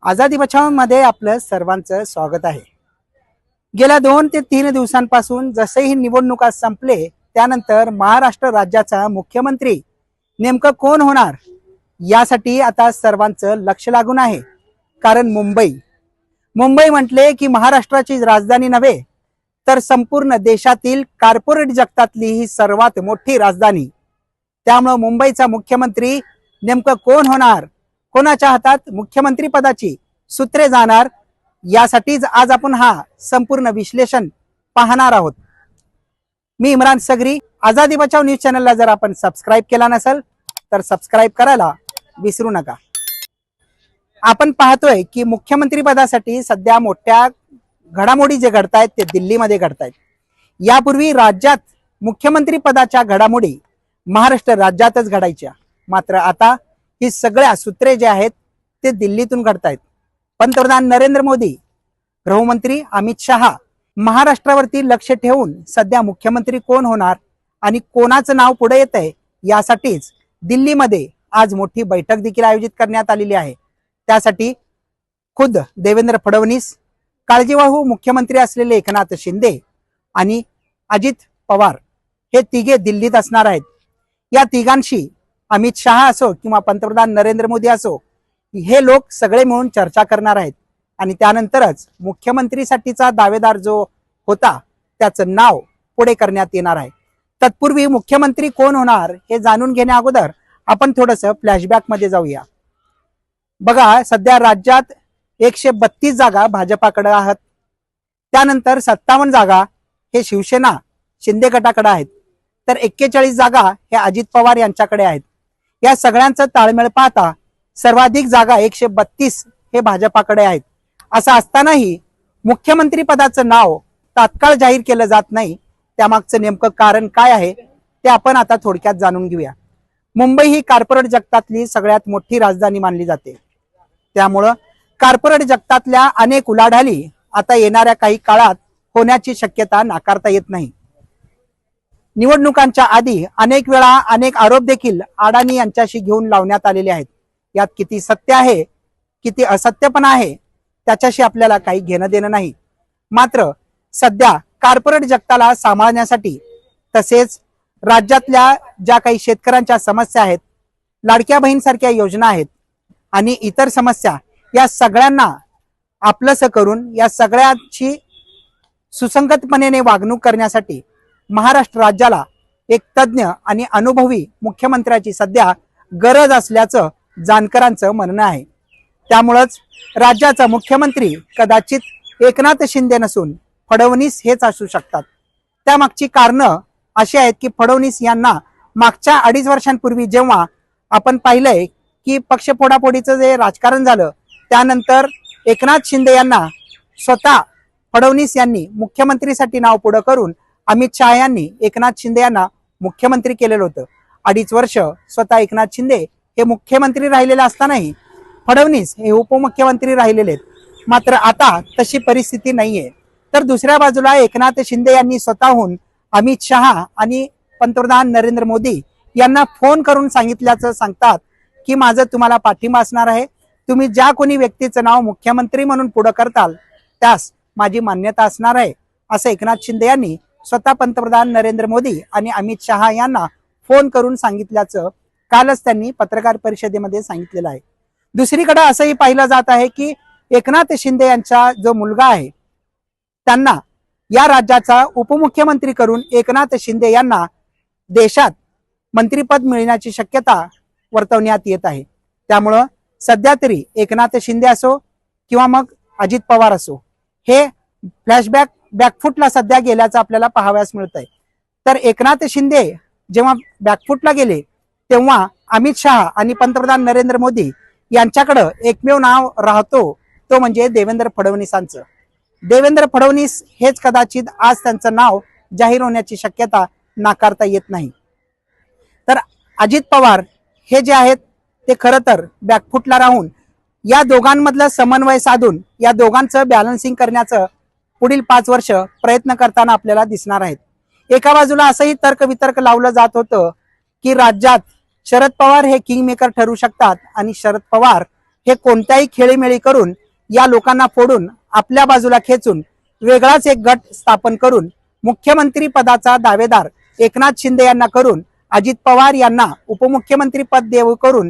आझादी बचाव मध्ये आपलं सर्वांचं स्वागत आहे। गेल्या 2 ते 3 दिवसांपासून जसेही निवडणुका संपले त्यानंतर महाराष्ट्र राज्याचा मुख्यमंत्री नेमकं कोण होणार यासाठी आता सर्वांचं लक्ष लागून आहे। कारण मुंबई म्हटले की महाराष्ट्राची राजधानी नव्हे तर संपूर्ण देशातील कॉर्पोरेट जगतातली ही सर्वात मोठी राजधानी। त्यामुळे मुंबईचा मुख्यमंत्री नेमकं कोण होणार, कोणाच्या हातात मुख्यमंत्री पदाची सूत्रे जाणार, यासाठीच आज आपण हा संपूर्ण विश्लेषण पाहणार आहोत। मी इम्रान सगरी। आझादी बचाव न्यूज चॅनलला जर आपण सबस्क्राइब केला नसेल तर सबस्क्राइब करायला विसरू नका। आपण पाहतोय की मुख्यमंत्री पदासाठी सध्या मोठ्या घडामोडी जे घडतायत ते दिल्लीमध्ये घडतायत। यापूर्वी राज्यात मुख्यमंत्री पदाच्या घडामोडी महाराष्ट्र राज्यातच घडायच्या, मात्र आता ही सगळ्या सूत्रे जे आहेत ते दिल्लीतून घडतायत। पंतप्रधान नरेंद्र मोदी, गृहमंत्री अमित शहा महाराष्ट्रावरती लक्ष ठेवून सध्या मुख्यमंत्री कोण होणार आणि कोणाचं नाव पुढे येतंय यासाठीच दिल्लीमध्ये आज मोठी बैठक देखील आयोजित करण्यात आलेली आहे। त्यासाठी खुद देवेंद्र फडणवीस, काळजीवाहू मुख्यमंत्री असलेले एकनाथ शिंदे आणि अजित पवार हे तिघे दिल्लीत असणार आहेत। या तिघांशी अमित शहा असो किंवा पंतप्रधान नरेंद्र मोदी असो, हे लोक सगळे मिळून चर्चा करणार आहेत आणि त्यानंतरच मुख्यमंत्रीसाठीचा दावेदार जो होता त्याचं नाव पुढे करण्यात येणार आहे। तत्पूर्वी मुख्यमंत्री कोण होणार हे जाणून घेण्या अगोदर आपण थोडंसं फ्लॅशबॅक मध्ये जाऊया। बघा, सध्या राज्यात 132 जागा भाजपाकडे आहेत, त्यानंतर 57 जागा हे शिवसेना शिंदे गटाकडे आहेत, तर 41 जागा हे अजित पवार यांच्याकडे आहेत। या सगळ्यांचं ताळमेळ पाहता सर्वाधिक जागा 132 हे भाजपाकडे आहेत। असं असतानाही मुख्यमंत्री पदाचं नाव तात्काळ जाहीर केलं जात नाही। त्यामागचं नेमकं कारण काय आहे ते आपण आता थोडक्यात जाणून घेऊया। मुंबई ही कॉर्पोरेट जगतातली सगळ्यात मोठी राजधानी मानली जाते, त्यामुळं कॉर्पोरेट जगतातल्या अनेक उलाढाली आता येणाऱ्या काही काळात होण्याची शक्यता नाकारता येत नाही। निवडणुकांच्या आधी अनेक वेळा अनेक आरोप देखील अडाणी यांच्याशी घेऊन लावण्यात आलेले आहेत। यात किती सत्य आहे, किती असत्यपणा आहे त्याच्याशी आपल्याला काही घेणं देणं नाही। मात्र सध्या कॉर्पोरेट जगताला सांभाळण्यासाठी तसेच राज्यातल्या ज्या काही शेतकऱ्यांच्या समस्या आहेत, लाडक्या बहीणसारख्या योजना आहेत आणि इतर समस्या, या सगळ्यांना आपलंसं करून या सगळ्यांची सुसंगतपणे वागणूक करण्यासाठी महाराष्ट्र राज्याला एक तज्ञ आणि अनुभवी मुख्यमंत्र्याची सध्या गरज असल्याचं जाणकारांचं म्हणणं आहे। त्यामुळेच राज्याचा मुख्यमंत्री कदाचित एकनाथ शिंदे नसून फडणवीस हेच असू शकतात। त्यामागची कारणं अशी आहेत की फडणवीस यांना मागच्या 2.5 वर्षांपूर्वी जेव्हा आपण पाहिलंय की पक्ष फोडाफोडीचं जे राजकारण झालं, त्यानंतर एकनाथ शिंदे यांना स्वतः फडणवीस यांनी मुख्यमंत्रीसाठी नाव पुढे करून अमित शहा यांनी एकनाथ शिंदे यांना मुख्यमंत्री केलेलं होतं। 2.5 वर्ष स्वतः एकनाथ शिंदे हे मुख्यमंत्री राहिलेले असतानाही फडणवीस हे उपमुख्यमंत्री राहिलेले आहेत। मात्र आता तशी परिस्थिती नाहीये। तर दुसऱ्या बाजूला एकनाथ शिंदे यांनी स्वतःहून अमित शहा आणि पंतप्रधान नरेंद्र मोदी यांना फोन करून सांगितल्याचं सांगतात की माझं तुम्हाला पाठिंबा असणार आहे, तुम्ही ज्या कोणी व्यक्तीचं नाव मुख्यमंत्री म्हणून पुढे करताल त्यास माझी मान्यता असणार आहे, असं एकनाथ शिंदे यांनी स्वतः पंतप्रधान नरेंद्र मोदी आणि अमित शहा यांना फोन करून सांगितल्याचं कालच त्यांनी पत्रकार परिषदेमध्ये सांगितलेलं आहे। दुसरीकडे असंही पाहिलं जात आहे की एकनाथ शिंदे यांचा जो मुलगा आहे त्यांना या राज्याचा उपमुख्यमंत्री करून एकनाथ शिंदे यांना देशात मंत्रिपद मिळण्याची शक्यता वर्तवण्यात येत आहे। त्यामुळं सध्या तरी एकनाथ शिंदे असो किंवा मग अजित पवार असो, हे बॅकफुटला सध्या गेल्याचं आपल्याला पाहावयास मिळत आहे। तर एकनाथ शिंदे जेव्हा बॅकफुटला गेले तेव्हा अमित शहा आणि पंतप्रधान नरेंद्र मोदी यांच्याकडे एकमेव नाव राहतो, तो म्हणजे देवेंद्र फडणवीसांचं। देवेंद्र फडणवीस हेच कदाचित आज त्यांचं नाव जाहीर होण्याची शक्यता नाकारता येत नाही। तर अजित पवार हे जे आहेत ते खरं तर बॅकफुटला राहून या दोघांमधलं समन्वय साधून या दोघांचं बॅलन्सिंग करण्याचं पुढील 5 वर्ष प्रयत्न करताना आपल्याला दिसणार आहेत। एका बाजूला असंही तर्कवितर्क लावलं जात होतं की राज्यात शरद पवार हे किंग मेकर ठरू शकतात आणि शरद पवार हे कोणत्याही खेळीमेळी करून या लोकांना फोडून आपल्या बाजूला खेचून वेगळाच एक गट स्थापन करून मुख्यमंत्री पदाचा दावेदार एकनाथ शिंदे यांना करून अजित पवार यांना उपमुख्यमंत्री पद देऊ करून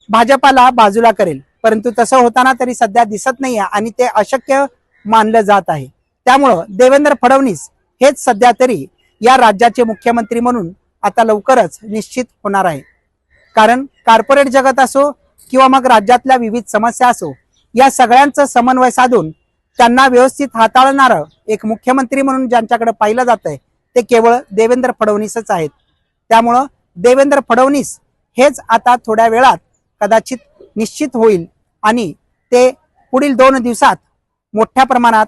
भाजपाला बाजूला करेल, परंतु तसं होताना तरी सध्या दिसत नाहीये आणि ते अशक्य मानलं जात आहे। त्यामुळं देवेंद्र फडणवीस हेच सध्या तरी या राज्याचे मुख्यमंत्री म्हणून आता लवकरच निश्चित होणार आहे। कारण कॉर्पोरेट जगत असो किंवा मग राज्यातल्या विविध समस्या असो, या सगळ्यांचं समन्वय साधून त्यांना व्यवस्थित हाताळणारं एक मुख्यमंत्री म्हणून ज्यांच्याकडे पाहिलं जात आहे ते केवळ देवेंद्र फडणवीसच आहेत। त्यामुळं देवेंद्र फडणवीस हेच आता थोड्या वेळात कदाचित निश्चित होईल आणि ते पुढील 2 दिवसात मोठ्या प्रमाणात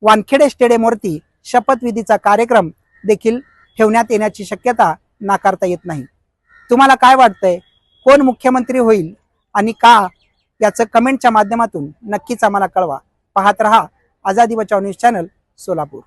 वानखेडे स्टेडियमवरती शपथविधीचा कार्यक्रम देखील ठेवण्यात येण्याची शक्यता नाकारता येत नाही। तुम्हाला काय वाटतंय, कोण मुख्यमंत्री होईल आणि का, याचं कमेंटच्या माध्यमातून नक्कीच आम्हाला कळवा। पाहत रहा आझादी बचाव न्यूज चॅनल सोलापूर।